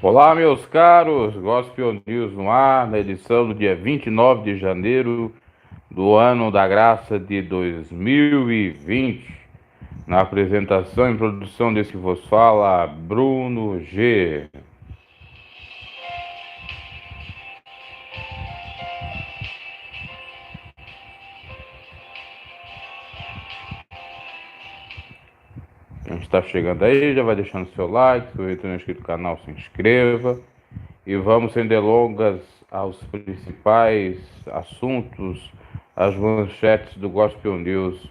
Olá, meus caros, Gospel News no ar, na edição do dia 29 de janeiro do ano da graça de 2020. Na apresentação e produção desse que vos fala, Bruno G. Quem está chegando aí, já vai deixando seu like, se você não é inscrito no canal, se inscreva. E vamos, sem delongas, aos principais assuntos, as manchetes do Gospel News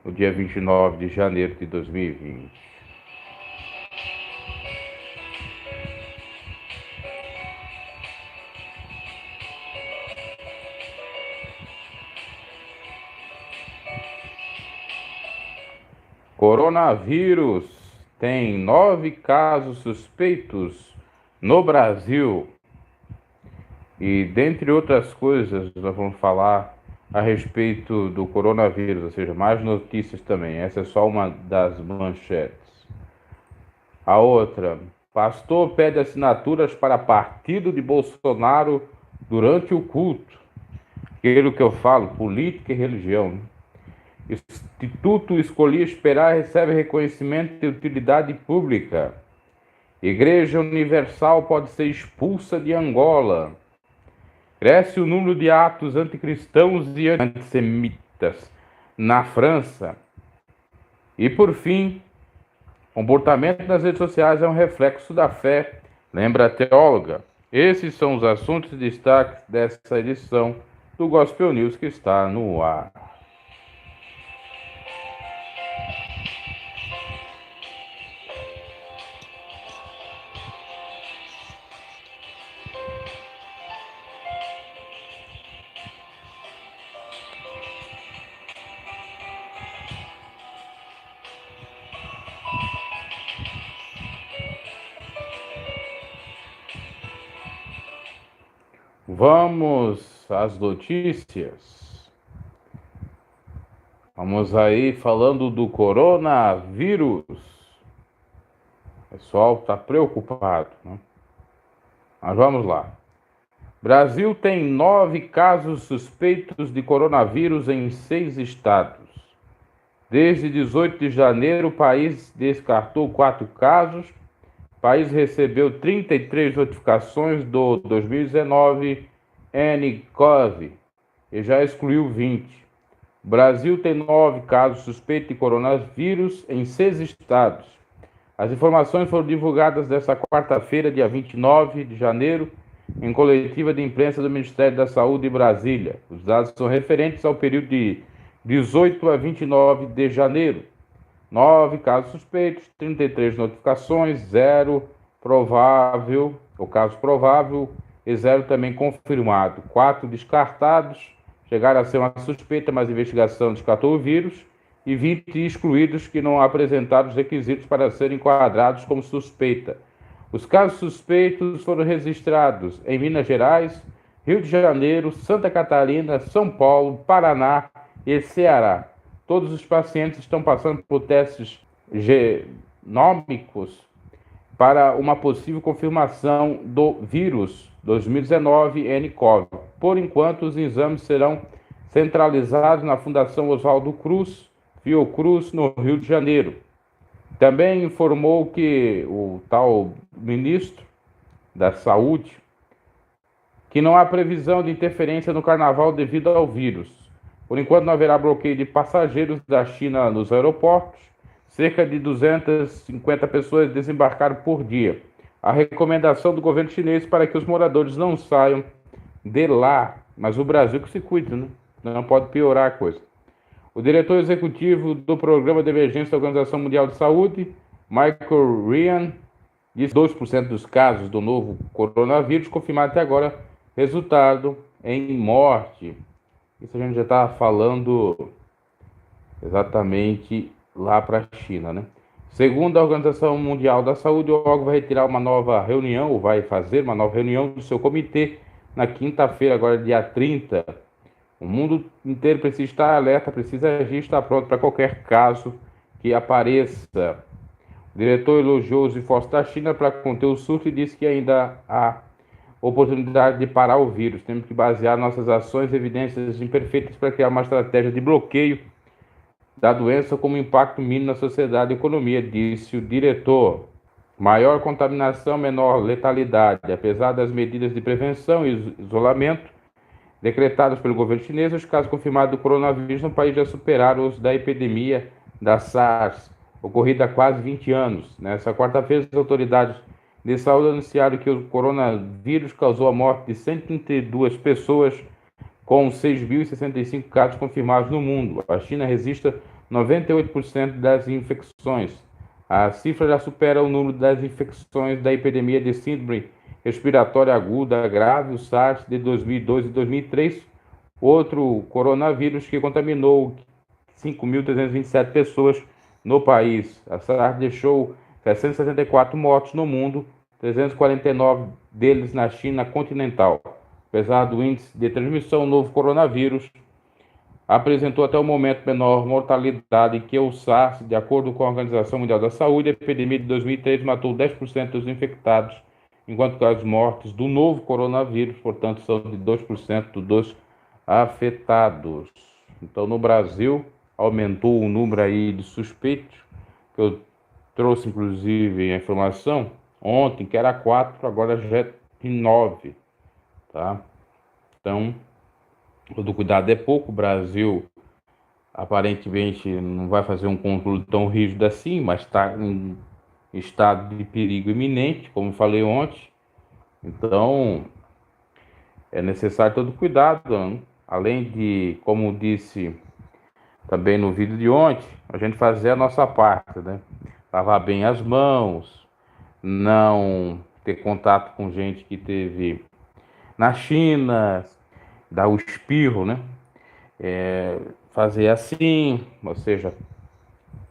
no dia 29 de janeiro de 2020. Coronavírus tem 9 casos suspeitos no Brasil. E, dentre outras coisas, nós vamos falar a respeito do coronavírus, ou seja, mais notícias também. Essa é só uma das manchetes. A outra: pastor pede assinaturas para partido de Bolsonaro durante o culto. Aquilo que eu falo, política e religião. Instituto Escolhi Esperar recebe reconhecimento de utilidade pública. Igreja Universal pode ser expulsa de Angola. Cresce o número de atos anticristãos e antissemitas na França. E, por fim, comportamento nas redes sociais é um reflexo da fé, lembra a teóloga. Esses são os assuntos de destaque dessa edição do Gospel News que está no ar. Vamos às notícias. Vamos aí falando do coronavírus. O pessoal está preocupado, né? Mas vamos lá. Brasil tem 9 casos suspeitos de coronavírus em 6 estados. Desde 18 de janeiro, o país descartou 4 casos. O país recebeu 33 notificações do 2019 nCoV e já excluiu 20. O Brasil tem 9 casos suspeitos de coronavírus em 6 estados. As informações foram divulgadas nesta quarta-feira, dia 29 de janeiro, em coletiva de imprensa do Ministério da Saúde de Brasília. Os dados são referentes ao período de 18 a 29 de janeiro. 9 casos suspeitos, 33 notificações, 0 provável, o caso provável, e 0 também confirmado. 4 descartados, chegaram a ser uma suspeita, mas a investigação descartou o vírus, e 20 excluídos que não apresentaram os requisitos para serem enquadrados como suspeita. Os casos suspeitos foram registrados em Minas Gerais, Rio de Janeiro, Santa Catarina, São Paulo, Paraná e Ceará. Todos os pacientes estão passando por testes genômicos para uma possível confirmação do vírus 2019 nCoV. Por enquanto, os exames serão centralizados na Fundação Oswaldo Cruz, Fiocruz, no Rio de Janeiro. Também informou que o tal ministro da Saúde que não há previsão de interferência no carnaval devido ao vírus. Por enquanto, não haverá bloqueio de passageiros da China nos aeroportos. Cerca de 250 pessoas desembarcaram por dia. A recomendação do governo chinês para que os moradores não saiam de lá. Mas o Brasil que se cuida, né? Não pode piorar a coisa. O diretor executivo do Programa de Emergência da Organização Mundial de Saúde, Michael Ryan, disse que 2% dos casos do novo coronavírus confirmados até agora, resultado em morte. Isso a gente já está falando exatamente lá para a China, né? Segundo a Organização Mundial da Saúde, o órgão vai retirar uma nova reunião, ou vai fazer uma nova reunião do seu comitê na quinta-feira, agora dia 30. O mundo inteiro precisa estar alerta, precisa agir, estar pronto para qualquer caso que apareça. O diretor elogiou os esforços da China para conter o surto e disse que ainda há oportunidade de parar o vírus. Temos que basear nossas ações em evidências imperfeitas para criar uma estratégia de bloqueio da doença como impacto mínimo na sociedade e economia, disse o diretor. Maior contaminação, menor letalidade. Apesar das medidas de prevenção e isolamento decretadas pelo governo chinês, os casos confirmados do coronavírus no país já superaram os da epidemia da SARS, ocorrida há quase 20 anos. Nessa quarta-feira, as autoridades de saúde anunciaram que o coronavírus causou a morte de 132 pessoas, com 6.065 casos confirmados no mundo. A China registra 98% das infecções. A cifra já supera o número das infecções da epidemia de síndrome respiratória aguda grave, o SARS, de 2002 e 2003, outro coronavírus que contaminou 5.327 pessoas no país. A SARS deixou 774 mortos no mundo, 349 deles na China continental. Apesar do índice de transmissão, o novo coronavírus apresentou até o momento menor mortalidade que o SARS. De acordo com a Organização Mundial da Saúde, a epidemia de 2003 matou 10% dos infectados, enquanto que as mortes do novo coronavírus, portanto, são de 2% dos afetados. Então, no Brasil, aumentou o número aí de suspeitos, que eu trouxe, inclusive, a informação ontem, que era 4, agora já é 9, tá? Então, todo cuidado é pouco. O Brasil aparentemente não vai fazer um controle tão rígido assim, mas está em estado de perigo iminente, como falei ontem. Então, é necessário todo cuidado, né? Além de, como disse também no vídeo de ontem, a gente fazer a nossa parte, né? Lavar bem as mãos, não ter contato com gente que teve na China, dar o espirro, né? Fazer assim, ou seja,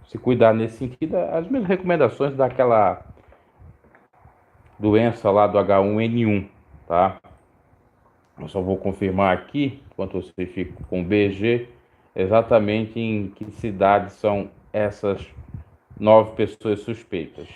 se cuidar nesse sentido, as mesmas recomendações daquela doença lá do H1N1, tá? Eu só vou confirmar aqui, enquanto você fica com BG, exatamente em que cidades são essas 9 pessoas suspeitas.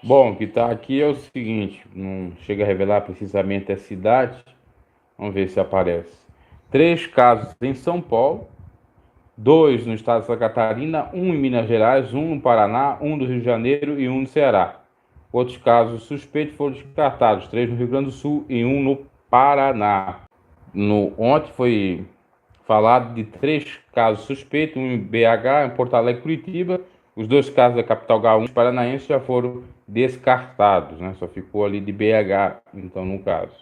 Bom, o que está aqui é o seguinte, não chega a revelar precisamente a cidade, vamos ver se aparece. 3 casos em São Paulo, 2 no estado de Santa Catarina, 1 em Minas Gerais, 1 no Paraná, 1 do Rio de Janeiro e 1 no Ceará. Outros casos suspeitos foram descartados, 3 no Rio Grande do Sul e 1 no Paraná. Ontem foi falado de 3 casos suspeitos, 1 em BH, em Porto Alegre e Curitiba. Os 2 casos da capital Gaúcha paranaense já foram descartados, né? Só ficou ali de BH, então, no caso.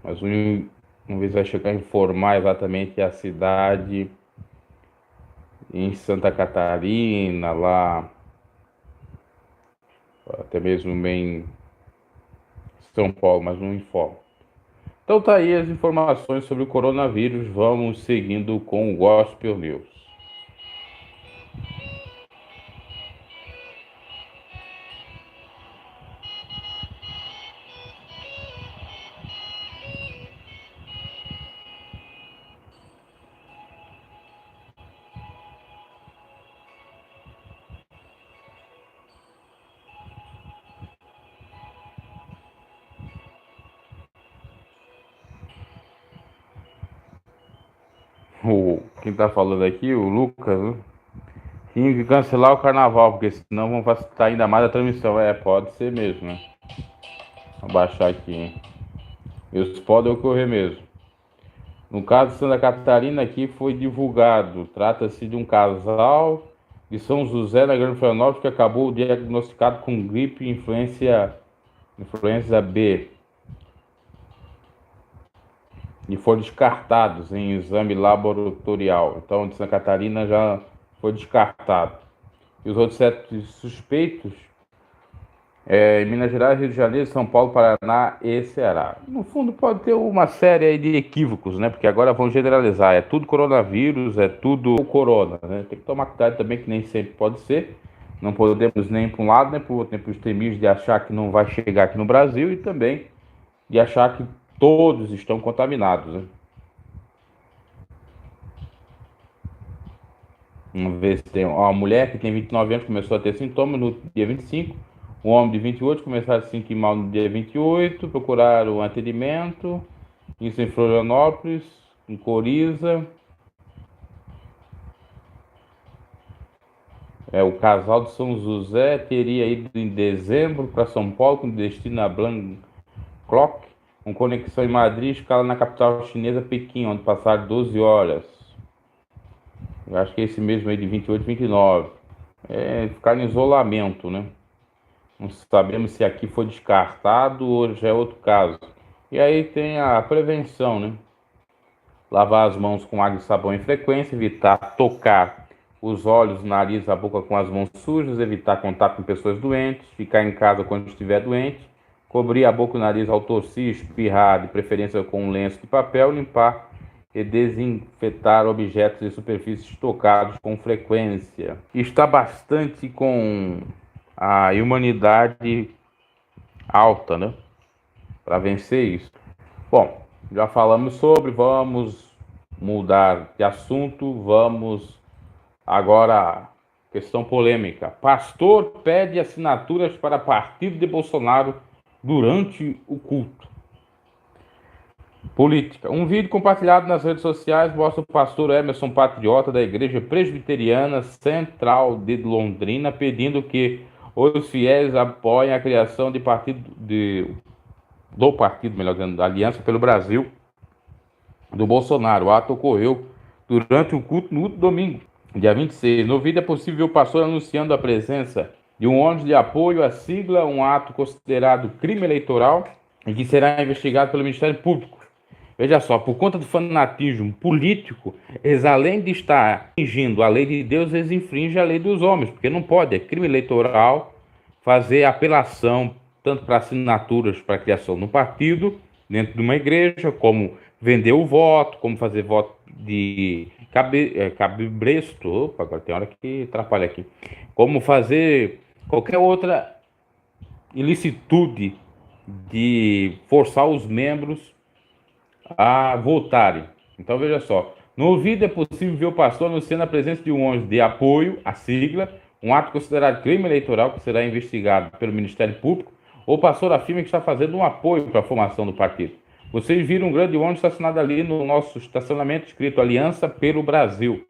Mas vamos ver se vai chegar a informar exatamente a cidade em Santa Catarina, lá, até mesmo em São Paulo, mas não informa. Então tá aí as informações sobre o coronavírus. Vamos seguindo com o Gospel News. Quem tá falando aqui, o Lucas, né? Tinha que cancelar o carnaval, porque senão vão facilitar ainda mais a transmissão. Pode ser mesmo, né? Vou baixar aqui, hein? Isso pode ocorrer mesmo. No caso de Santa Catarina, aqui foi divulgado. Trata-se de um casal de São José, na Grande Florianópolis, que acabou diagnosticado com gripe e influenza B e foram descartados em exame laboratorial. Então, de Santa Catarina já foi descartado. E os outros 7 suspeitos em Minas Gerais, Rio de Janeiro, São Paulo, Paraná e Ceará. No fundo, pode ter uma série aí de equívocos, né? Porque agora vão generalizar. É tudo coronavírus, é tudo corona, né? Tem que tomar cuidado também, que nem sempre pode ser. Não podemos nem para um lado, nem para o outro, nem para os temistas de achar que não vai chegar aqui no Brasil e também de achar que todos estão contaminados, né? Vamos ver se tem uma mulher que tem 29 anos, começou a ter sintomas no dia 25. Um homem de 28 começaram a se sentir mal no dia 28, procuraram atendimento. Isso em Florianópolis, em Coriza. O casal de São José teria ido em dezembro para São Paulo com destino a Bangkok, com conexão em Madrid, escala na capital chinesa Pequim, onde passaram 12 horas. Eu acho que é esse mesmo aí de 28 e 29. Ficar em isolamento, né? Não sabemos se aqui foi descartado ou já é outro caso. E aí tem a prevenção, né? Lavar as mãos com água e sabão em frequência, evitar tocar os olhos, nariz, a boca com as mãos sujas, evitar contato com pessoas doentes, ficar em casa quando estiver doente, cobrir a boca e o nariz ao tossir, espirrar, de preferência com um lenço de papel, limpar e desinfetar objetos e superfícies tocados com frequência. Está bastante com a imunidade alta, né? Para vencer isso. Bom, já falamos sobre, vamos mudar de assunto, vamos agora, questão polêmica. Pastor pede assinaturas para partido de Bolsonaro durante o culto. Política. Um vídeo compartilhado nas redes sociais mostra o pastor Emerson Patriota da Igreja Presbiteriana Central de Londrina pedindo que os fiéis apoiem a criação do partido, melhor dizendo, da Aliança pelo Brasil do Bolsonaro. O ato ocorreu durante o culto no domingo, dia 26. No vídeo é possível ver o pastor anunciando a presença de um ônibus de apoio à sigla, um ato considerado crime eleitoral e que será investigado pelo Ministério Público. Veja só, por conta do fanatismo político, eles além de estar infringindo a lei de Deus, eles infringem a lei dos homens, porque não pode, é crime eleitoral fazer apelação tanto para assinaturas para a criação no partido, dentro de uma igreja, como vender o voto, como fazer voto de cabresto, opa, agora tem hora que atrapalha aqui, como fazer qualquer outra ilicitude de forçar os membros a votarem. Então veja só, no vídeo é possível ver o pastor anunciando a presença de um ônibus de apoio à sigla, um ato considerado crime eleitoral que será investigado pelo Ministério Público. O pastor afirma que está fazendo um apoio para a formação do partido. Vocês viram um grande ônibus estacionado ali no nosso estacionamento escrito Aliança pelo Brasil?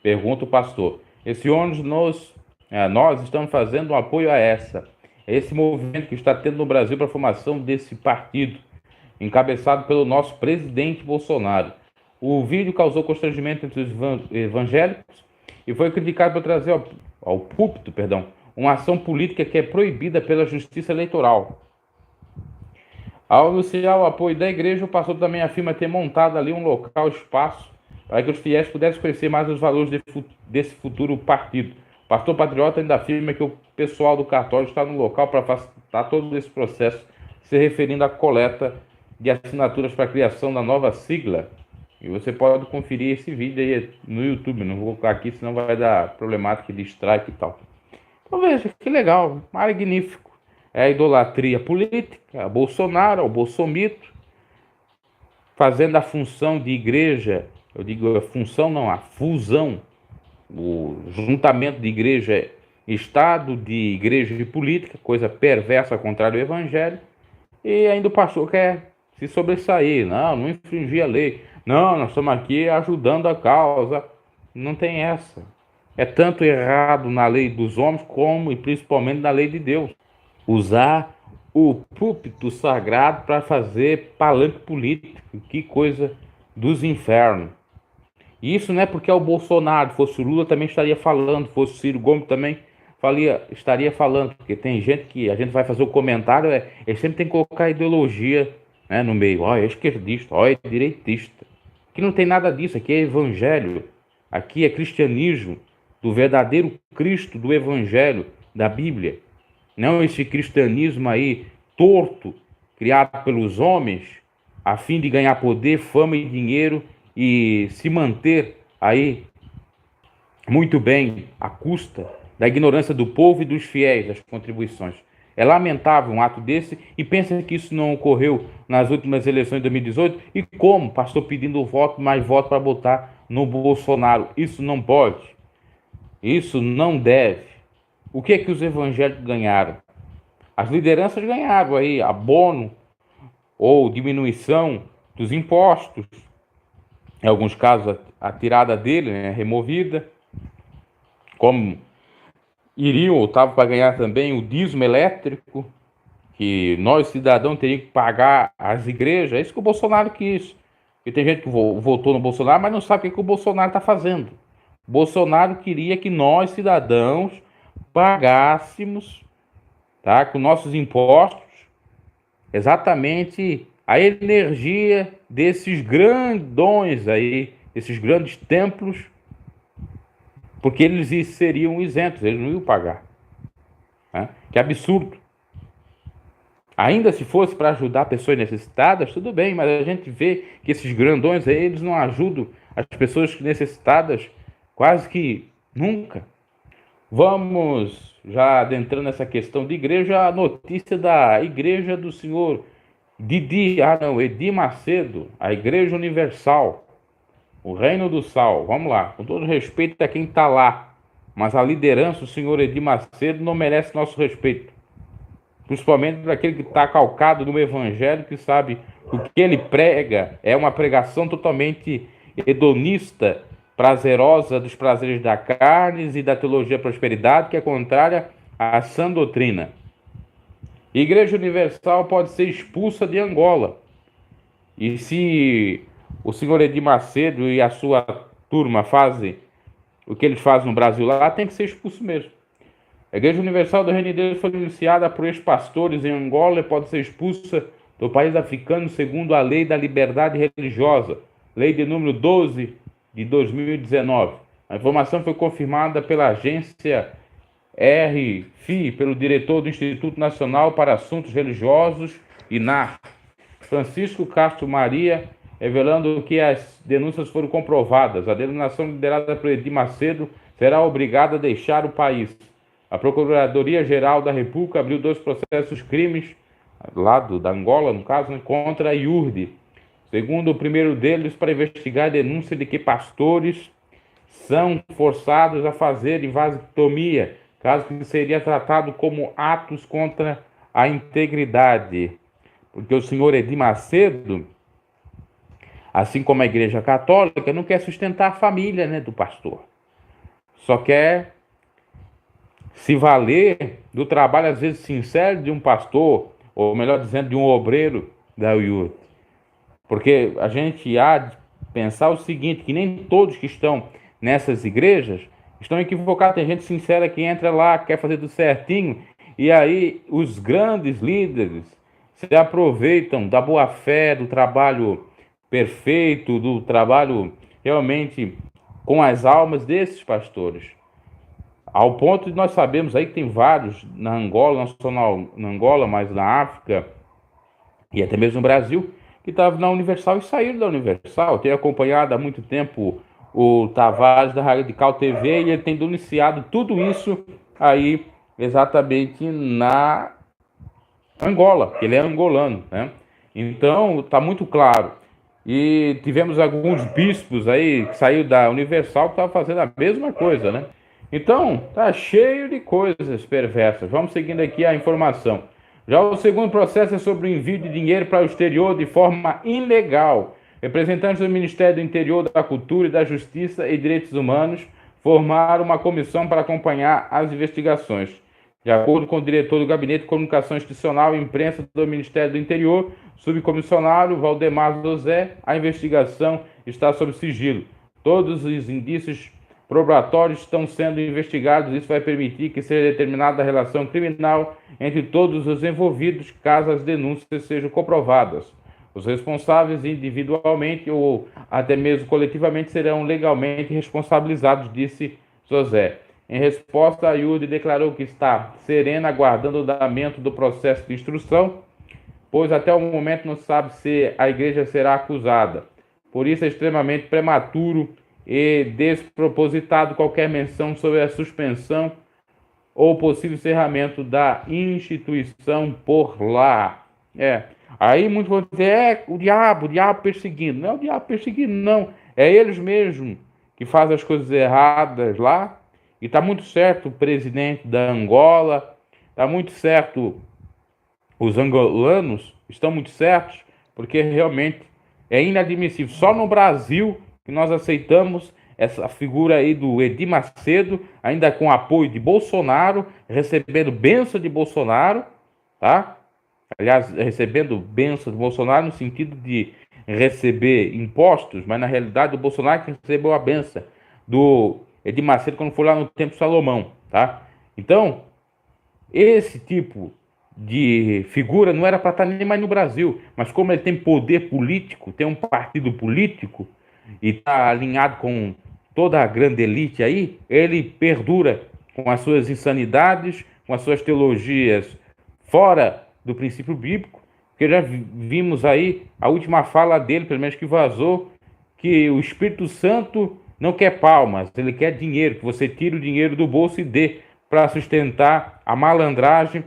Pergunta o pastor. Esse ônibus nós estamos fazendo um apoio a esse movimento que está tendo no Brasil para a formação desse partido, encabeçado pelo nosso presidente Bolsonaro. O vídeo causou constrangimento entre os evangélicos e foi criticado por trazer ao púlpito, uma ação política que é proibida pela Justiça Eleitoral. Ao anunciar o apoio da igreja, o pastor também afirma ter montado ali um local, espaço, para que os fiéis pudessem conhecer mais os valores desse futuro partido. O pastor Patriota ainda afirma que o pessoal do cartório está no local para facilitar todo esse processo, se referindo à coleta de assinaturas para a criação da nova sigla. E você pode conferir esse vídeo aí no YouTube. Não vou colocar aqui, senão vai dar problemática de strike e tal. Então veja, que legal, magnífico. É a idolatria política, a Bolsonaro, o bolsomito, fazendo a função de igreja, eu digo a função não, a fusão, o juntamento de igreja Estado, de igreja e política, coisa perversa contrária ao evangelho, e ainda o pastor quer se sobressair, não infringir a lei, não, nós estamos aqui ajudando a causa, não tem essa. É tanto errado na lei dos homens como e principalmente na lei de Deus. Usar o púlpito sagrado para fazer palanque político, que coisa dos infernos. E isso não é porque é o Bolsonaro, fosse o Lula também estaria falando, fosse o Ciro Gomes também estaria falando, porque tem gente que a gente vai fazer o comentário, ele sempre tem que colocar ideologia, né, no meio. Ó, é esquerdista, ó, é direitista. Aqui não tem nada disso, aqui é evangelho, aqui é cristianismo, do verdadeiro Cristo, do evangelho, da Bíblia. Não esse cristianismo aí torto, criado pelos homens, a fim de ganhar poder, fama e dinheiro e se manter aí muito bem à custa da ignorância do povo e dos fiéis das contribuições. É lamentável um ato desse e pensa que isso não ocorreu nas últimas eleições de 2018 e como? Pastor pedindo voto, mais voto para botar no Bolsonaro. Isso não pode. Isso não deve. O que é que os evangélicos ganharam? As lideranças ganharam aí abono ou diminuição dos impostos. Em alguns casos, a tirada dele, né, removida. Como iriam ou estavam para ganhar também o dízimo elétrico, que nós, cidadãos, teríamos que pagar às igrejas. É isso que o Bolsonaro quis. E tem gente que votou no Bolsonaro, mas não sabe o que o Bolsonaro está fazendo. O Bolsonaro queria que nós, cidadãos, pagássemos, tá, com nossos impostos, exatamente a energia desses grandões aí, esses grandes templos, porque eles seriam isentos, eles não iam pagar. Né? Que absurdo. Ainda se fosse para ajudar pessoas necessitadas, tudo bem, mas a gente vê que esses grandões aí, eles não ajudam as pessoas necessitadas quase que nunca. Vamos já adentrando nessa questão de igreja, a notícia da Igreja do Senhor Edir Macedo, a Igreja Universal, o Reino do Sal. Vamos lá, com todo respeito a quem está lá, mas a liderança, o senhor Edir Macedo, não merece nosso respeito. Principalmente para aquele que está calcado no Evangelho, que sabe que o que ele prega é uma pregação totalmente hedonista, prazerosa dos prazeres da carne e da teologia da prosperidade, que é contrária à sã doutrina. Igreja Universal pode ser expulsa de Angola. E se o senhor Edir Macedo e a sua turma fazem o que eles fazem no Brasil lá, tem que ser expulso mesmo. A Igreja Universal do Reino de Deus foi iniciada por ex-pastores em Angola e pode ser expulsa do país africano segundo a Lei da Liberdade Religiosa, Lei de número 12 de 2019. A informação foi confirmada pela agência RFI, pelo diretor do Instituto Nacional para Assuntos Religiosos, INAR, Francisco Castro Maria, revelando que as denúncias foram comprovadas. A denominação liderada por Edir Macedo será obrigada a deixar o país. A Procuradoria-Geral da República abriu 2 processos crimes, lá da Angola, no caso, contra a IURD. Segundo o primeiro deles, para investigar a denúncia de que pastores são forçados a fazer vasectomia, caso que seria tratado como atos contra a integridade. Porque o senhor Edir Macedo, assim como a Igreja Católica, não quer sustentar a família, né, do pastor. Só quer se valer do trabalho, às vezes, sincero de um pastor, ou melhor dizendo, de um obreiro da IURD. Porque a gente há de pensar o seguinte, que nem todos que estão nessas igrejas estão equivocados. Tem gente sincera que entra lá, quer fazer tudo certinho, e aí os grandes líderes se aproveitam da boa-fé, do trabalho perfeito, do trabalho realmente com as almas desses pastores. Ao ponto de nós sabemos aí que tem vários na Angola, não só na Angola, mas na África e até mesmo no Brasil, que estavam na Universal e saíram da Universal. Eu tenho acompanhado há muito tempo o Tavares da Radical TV e ele tem denunciado tudo isso aí exatamente na Angola, que ele é angolano, né? Então, está muito claro. E tivemos alguns bispos aí que saiu da Universal que estavam fazendo a mesma coisa, né? Então, tá cheio de coisas perversas. Vamos seguindo aqui a informação. Já o segundo processo é sobre o envio de dinheiro para o exterior de forma ilegal. Representantes do Ministério do Interior, da Cultura e da Justiça e Direitos Humanos formaram uma comissão para acompanhar as investigações. De acordo com o diretor do Gabinete de Comunicação Institucional e Imprensa do Ministério do Interior, subcomissionário Valdemar José, a investigação está sob sigilo. Todos os indícios probatórios estão sendo investigados. Isso vai permitir que seja determinada a relação criminal entre todos os envolvidos, caso as denúncias sejam comprovadas. Os responsáveis individualmente ou até mesmo coletivamente serão legalmente responsabilizados, disse José. Em resposta, a IUD declarou que está serena, aguardando o andamento do processo de instrução, pois até o momento não sabe se a igreja será acusada. Por isso é extremamente prematuro e despropositado qualquer menção sobre a suspensão ou possível encerramento da instituição por lá. Aí muitos vão dizer, o diabo perseguindo. Não é o diabo perseguindo, não. É eles mesmos que fazem as coisas erradas lá. E está muito certo o presidente da Angola, está muito certo os angolanos, estão muito certos, porque realmente é inadmissível. Só no Brasil que nós aceitamos essa figura aí do Edir Macedo, ainda com apoio de Bolsonaro, recebendo bênção de Bolsonaro, tá? Aliás, recebendo bênção de Bolsonaro no sentido de receber impostos, mas na realidade o Bolsonaro que recebeu a bênção do Edir Macedo quando foi lá no tempo de Salomão, tá? Então, esse tipo de figura não era para estar nem mais no Brasil, mas como ele tem poder político, tem um partido político e está alinhado com toda a grande elite aí, ele perdura com as suas insanidades, com as suas teologias fora do princípio bíblico, porque já vimos aí a última fala dele, pelo menos que vazou, que o Espírito Santo não quer palmas, ele quer dinheiro, que você tire o dinheiro do bolso e dê para sustentar a malandragem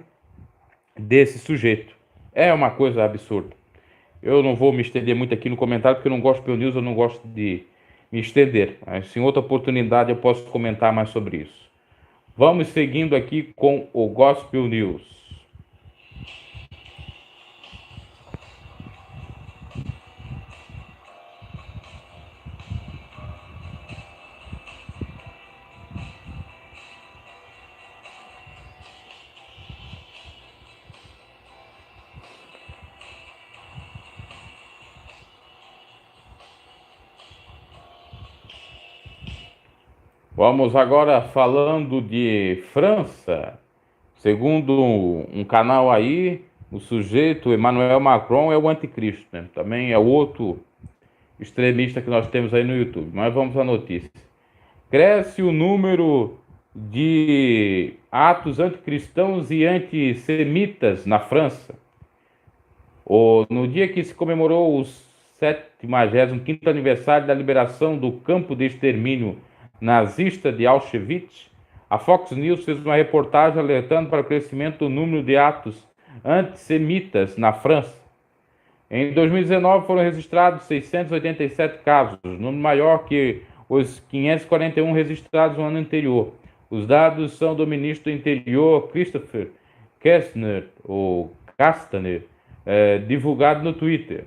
desse sujeito. É uma coisa absurda. Eu não vou me estender muito aqui no comentário, porque eu não gosto de News, eu não gosto de me estender. Mas em outra oportunidade eu posso comentar mais sobre isso. Vamos seguindo aqui com o Gospel News. Vamos agora falando de França. Segundo um canal aí, o sujeito Emmanuel Macron é o anticristo, né? Também é outro extremista que nós temos aí no YouTube. Mas vamos à notícia. Cresce o número de atos anticristãos e antissemitas na França. No dia que se comemorou o 75º aniversário da liberação do campo de extermínio nazista de Auschwitz, a Fox News fez uma reportagem alertando para o crescimento do número de atos antissemitas na França. Em 2019 foram registrados 687 casos, número maior que os 541 registrados no ano anterior. Os dados são do ministro do Interior, Christopher Castaner, divulgado no Twitter.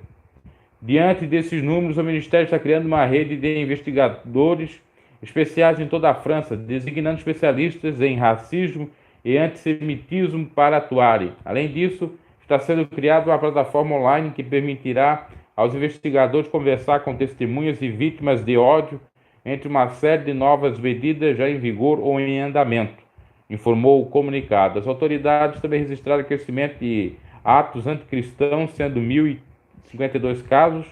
Diante desses números, o Ministério está criando uma rede de investigadores especiais em toda a França, designando especialistas em racismo e antissemitismo para atuarem. Além disso, está sendo criada uma plataforma online que permitirá aos investigadores conversar com testemunhas e vítimas de ódio, entre uma série de novas medidas já em vigor ou em andamento, informou o comunicado. As autoridades também registraram crescimento de atos anticristãos, sendo 1.052 casos,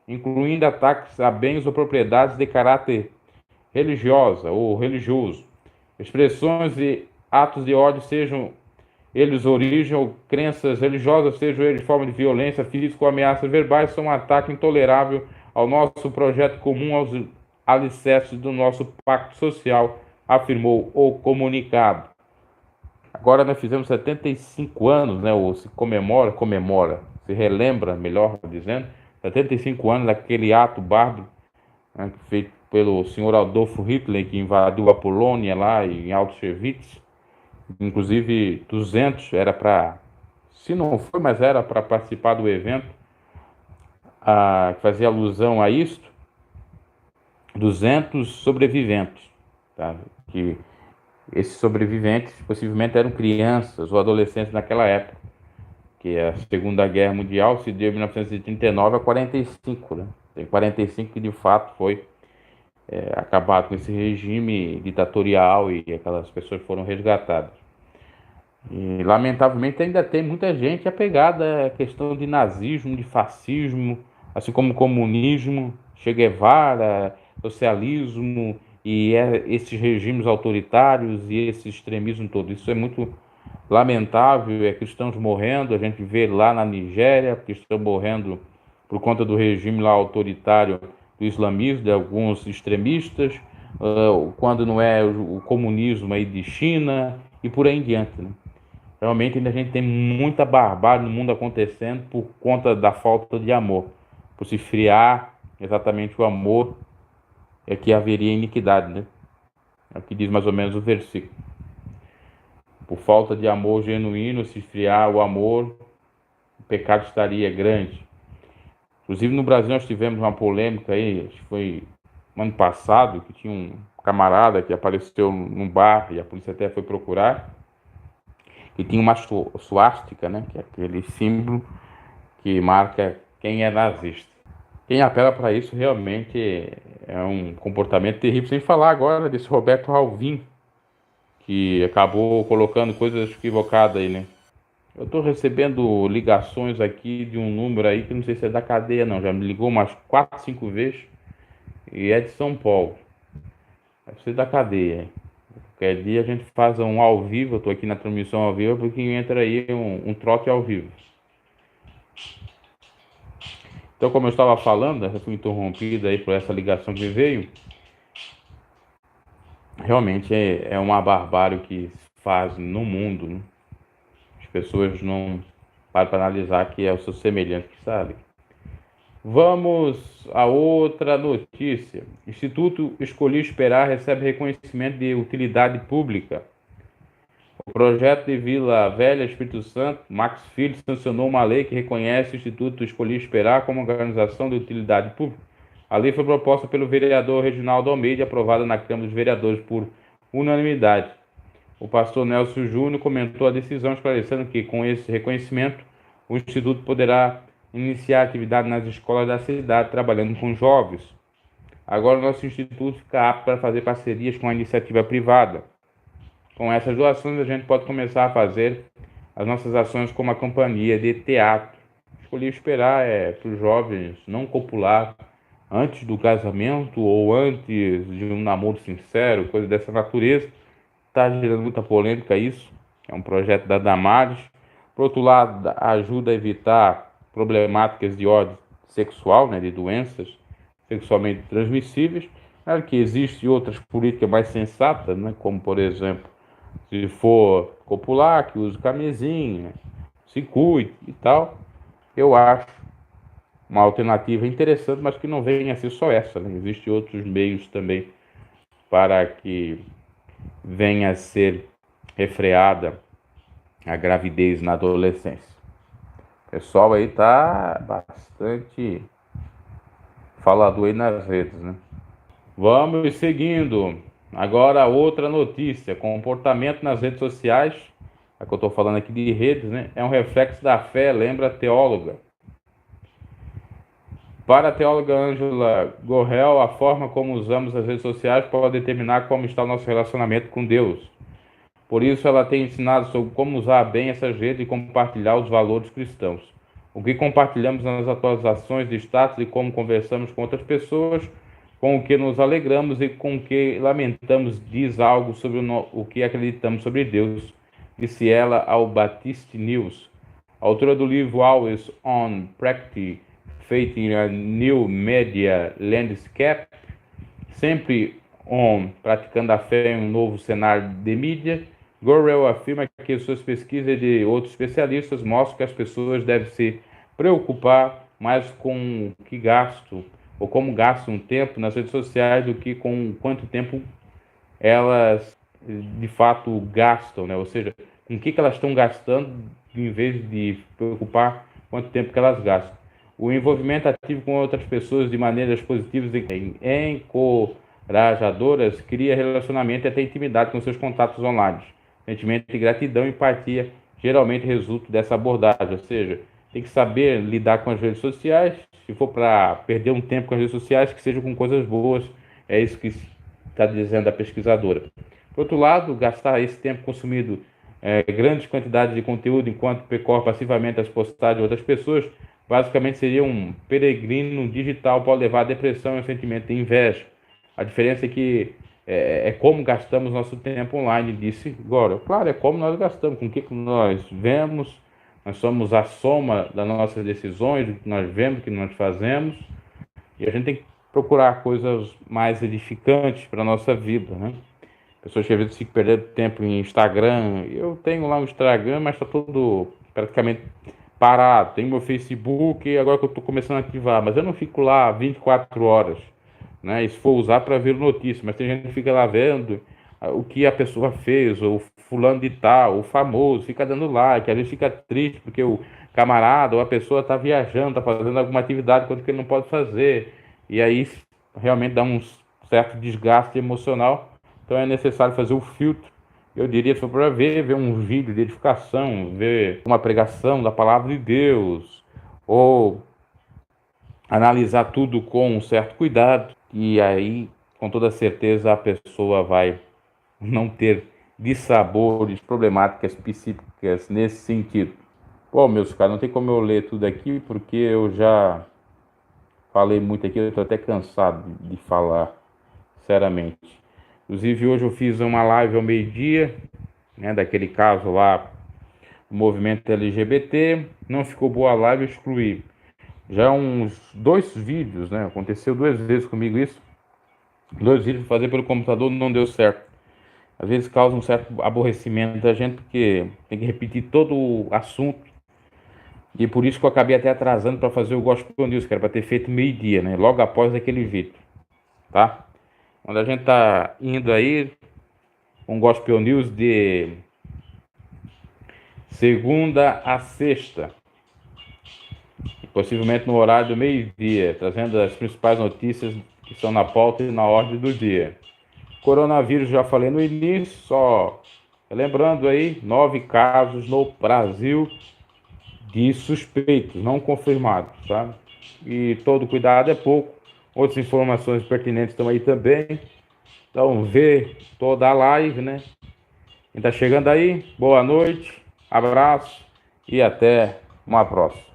incluindo ataques a bens ou propriedades de caráter religiosa ou religioso. Expressões e atos de ódio, sejam eles origem ou crenças religiosas, sejam eles forma de violência física ou ameaças verbais, são um ataque intolerável ao nosso projeto comum, aos alicerces do nosso pacto social, afirmou o comunicado. Agora nós fizemos 75 anos, né, ou se se relembra, melhor dizendo, 75 anos daquele ato bárbaro, né, feito pelo senhor Adolfo Hitler, que invadiu a Polônia lá em Auschwitz. Inclusive 200 era para, se não foi, mas era para participar do evento, que fazia alusão a isto, 200 sobreviventes, tá? Que esses sobreviventes possivelmente eram crianças ou adolescentes naquela época, que a Segunda Guerra Mundial se deu de 1939 a 45, né? Tem 45 que de fato foi acabado com esse regime ditatorial e aquelas pessoas foram resgatadas. E, lamentavelmente, ainda tem muita gente apegada à questão de nazismo, de fascismo, assim como comunismo, Che Guevara, socialismo e esses regimes autoritários e esse extremismo todo. Isso é muito lamentável, cristãos morrendo, a gente vê lá na Nigéria, cristãos morrendo por conta do regime lá autoritário do islamismo, de alguns extremistas, quando não é o comunismo aí de China e por aí em diante, né? Realmente ainda a gente tem muita barbárie no mundo acontecendo por conta da falta de amor. Por se friar exatamente o amor, é que haveria iniquidade, né? É o que diz mais ou menos o versículo. Por falta de amor genuíno, se esfriar o amor, o pecado estaria grande. Inclusive no Brasil nós tivemos uma polêmica aí, acho que foi no ano passado, que tinha um camarada que apareceu num bar e a polícia até foi procurar, que tinha uma suástica, né, que é aquele símbolo que marca quem é nazista. Quem apela para isso realmente é um comportamento terrível, sem falar agora desse Roberto Alvim, que acabou colocando coisas equivocadas aí, né? Eu estou recebendo ligações aqui de um número aí que não sei se é da cadeia não, já me ligou umas 4, 5 vezes e é de São Paulo. Deve ser da cadeia. Qualquer dia a gente faz um ao vivo, eu estou aqui na transmissão ao vivo, porque entra aí um trote ao vivo. Então, como eu estava falando, eu fui interrompido aí por essa ligação que veio, realmente é uma barbárie que se faz no mundo, né? As pessoas não param para analisar que é o seu semelhante que está ali. Vamos a outra notícia. Instituto Escolhi Esperar recebe reconhecimento de utilidade pública. O projeto de Vila Velha, Espírito Santo, Max Filho, sancionou uma lei que reconhece o Instituto Escolhi Esperar como organização de utilidade pública. A lei foi proposta pelo vereador Reginaldo Almeida e aprovada na Câmara dos Vereadores por unanimidade. O pastor Nelson Júnior comentou a decisão, esclarecendo que, com esse reconhecimento, o Instituto poderá iniciar atividade nas escolas da cidade, trabalhando com jovens. Agora, o nosso Instituto fica apto para fazer parcerias com a iniciativa privada. Com essas doações, a gente pode começar a fazer as nossas ações como a companhia de teatro. Escolhi esperar para os jovens não copular antes do casamento ou antes de um namoro sincero, coisa dessa natureza. Está gerando muita polêmica isso. É um projeto da Damares. Por outro lado, ajuda a evitar problemáticas de ordem sexual, né, de doenças sexualmente transmissíveis. Claro que existem outras políticas mais sensatas, né, como, por exemplo, se for copular, que use camisinha, se cuide e tal. Eu acho uma alternativa interessante, mas que não venha a ser só essa, né? Existem outros meios também para que venha a ser refreada a gravidez na adolescência. O pessoal aí tá bastante falador aí nas redes, né? Vamos seguindo. Agora outra notícia, comportamento nas redes sociais, é que eu estou falando aqui de redes, né? É um reflexo da fé, lembra a teóloga. Para a teóloga Ângela Gorrell, a forma como usamos as redes sociais pode determinar como está o nosso relacionamento com Deus. Por isso, ela tem ensinado sobre como usar bem essas redes e compartilhar os valores cristãos. O que compartilhamos nas atualizações de status e como conversamos com outras pessoas, com o que nos alegramos e com o que lamentamos, diz algo sobre o que acreditamos sobre Deus, disse ela ao Baptist News. A autora do livro Always On Practice Faith in a New Media Landscape, sempre on, praticando a fé em um novo cenário de mídia, Gorrell afirma que suas pesquisas de outros especialistas mostram que as pessoas devem se preocupar mais com o que gastam ou como gastam tempo nas redes sociais do que com quanto tempo elas de fato gastam, né? Ou seja, com o que elas estão gastando em vez de preocupar quanto tempo que elas gastam. O envolvimento ativo com outras pessoas de maneiras positivas e encorajadoras cria relacionamento e até intimidade com seus contatos online. Sentimento de gratidão e empatia geralmente resulta dessa abordagem, ou seja, tem que saber lidar com as redes sociais. Se for para perder um tempo com as redes sociais, que seja com coisas boas, É isso que está dizendo a pesquisadora. Por outro lado, gastar esse tempo consumido grandes quantidades de conteúdo enquanto percorre passivamente as postagens de outras pessoas, basicamente seria um peregrino digital, pode levar à depressão e ao sentimento de inveja. A diferença é que é como gastamos nosso tempo online, disse Goro. Claro, é como nós gastamos, com o que nós vemos, nós somos a soma das nossas decisões, do que nós vemos, do que nós fazemos, e a gente tem que procurar coisas mais edificantes para a nossa vida, né? Pessoas que às vezes ficam perdendo tempo em Instagram. Eu tenho lá um Instagram, mas está tudo praticamente parado. Tenho meu Facebook, e agora que eu estou começando a ativar, mas eu não fico lá 24 horas, né? E se for usar para ver notícias, mas tem gente que fica lá vendo o que a pessoa fez, ou fulano de tal, o famoso, fica dando like, às vezes fica triste porque o camarada ou a pessoa está viajando, está fazendo alguma atividade que ele não pode fazer, e aí realmente dá um certo desgaste emocional. Então é necessário fazer o filtro. Eu diria, se for para ver um vídeo de edificação, ver uma pregação da palavra de Deus, ou analisar tudo com um certo cuidado, e aí, com toda certeza, a pessoa vai não ter dissabores, problemáticas psíquicas nesse sentido. Bom, meus caros, não tem como eu ler tudo aqui, porque eu já falei muito aqui, eu estou até cansado de falar, sinceramente. Inclusive, hoje eu fiz uma live ao meio-dia, né, daquele caso lá, do movimento LGBT. Não ficou boa a live, eu excluí. Já uns 2 vídeos, né? Aconteceu 2 vezes comigo isso. 2 vídeos fazer pelo computador não deu certo. Às vezes causa um certo aborrecimento da gente, porque tem que repetir todo o assunto. E por isso que eu acabei até atrasando para fazer o Gospel News, que era para ter feito meio-dia, né? Logo após aquele vídeo, tá? Quando a gente tá indo aí, um Gospel News de segunda a sexta, possivelmente no horário do meio-dia, trazendo as principais notícias que estão na pauta e na ordem do dia. Coronavírus, já falei no início, só lembrando aí, 9 casos no Brasil de suspeitos, não confirmados, tá? E todo cuidado é pouco. Outras informações pertinentes estão aí também. Então, vê toda a live, né? Quem tá chegando aí, boa noite, abraço e até uma próxima.